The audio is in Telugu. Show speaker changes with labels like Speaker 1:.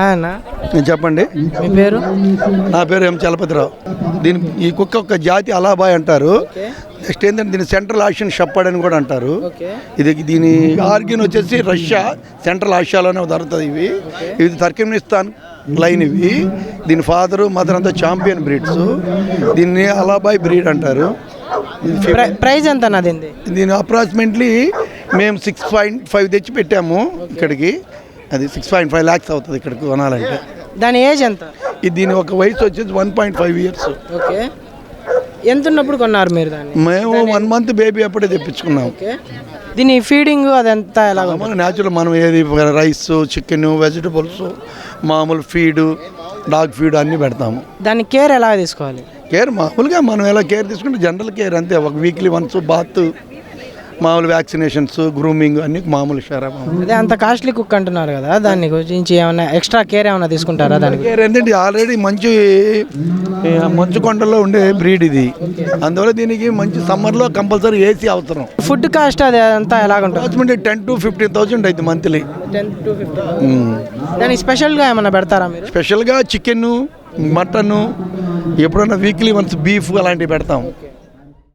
Speaker 1: అన్న
Speaker 2: చెప్పండి.
Speaker 1: మీ పేరు?
Speaker 2: నా పేరు ఎం చలపతిరావు. ఈ కుక్క ఒక జాతి అలాబాయ్ అంటారు. నెక్స్ట్ ఏంటంటే దీన్ని సెంట్రల్ ఆసియన్ షెపర్డ్ అని కూడా అంటారు. దీని ఆర్గిన్ వచ్చేసి రష్యా, సెంట్రల్ ఆసియాలోనే దొరుకుతుంది. ఇది టర్కిమినిస్తాన్ లైన్. దీని ఫాదరు మదర్ అంతా ఛాంపియన్ బ్రీడ్స్. దీన్ని అలాబాయ్ బ్రీడ్ అంటారు.
Speaker 1: ప్రైస్ ఎంత అన్నది?
Speaker 2: దీని అప్రాక్సిమేట్లీ మేము 6.5 తెచ్చి పెట్టాము ఇక్కడికి. అది 6.5 lakhs అవుతుంది ఇక్కడికి కొనాలంటే.
Speaker 1: దాని ఏజ్ ఎంత?
Speaker 2: దీని ఒక వయసు వచ్చేసి 1.5 years.
Speaker 1: ఓకే. ఎంత ఉన్నప్పుడు కొన్నారు మీరు దాన్ని?
Speaker 2: మేము 1 month బేబీ అప్పుడే తెప్పించుకున్నాం.
Speaker 1: దీని ఫీడింగ్ అదంతా ఎలా?
Speaker 2: న్యాచురల్ మనం ఏది రైస్, చికెన్, వెజిటబుల్స్, మామూలు ఫీడు, డాగ్ ఫీడ్ అన్నీ పెడతాము.
Speaker 1: దాని కేర్ ఎలా తీసుకోవాలి?
Speaker 2: కేర్ మామూలుగా మనం ఎలా కేర్ తీసుకుంటే జనరల్ కేర్ అంతే. ఒక వీక్లీ వన్స్ బాత్, మామూలు వ్యాక్సినేషన్స్, గ్రూమింగ్ అన్ని మామూలు షారా.
Speaker 1: అదే అంత కాస్ట్లీ కుక్ అంటున్నారు కదా, దాని గురించి ఏమైనా ఎక్స్ట్రా కేర్ ఏమైనా తీసుకుంటారా? దానికి
Speaker 2: కేర్ ఏంటంటే ఆల్రెడీ మంచు కొండల్లో ఉండే బ్రీడ్ ఇది. అందువల్ల దీనికి మంచి సమ్మర్లో కంపల్సరీ ఏసీ అవసరం.
Speaker 1: ఫుడ్ కాస్ట్ అది అంతా ఎలాగుంటుంది?
Speaker 2: అప్రాక్సిమేట్లీ 10 to 15,000 అయితే మంత్లీ.
Speaker 1: 10 to 15. దానికి స్పెషల్గా ఏమైనా పెడతారా మీరు?
Speaker 2: స్పెషల్గా చికెన్, మటను, ఎప్పుడన్నా వీక్లీ వన్స్ బీఫ్ అలాంటివి పెడతాం.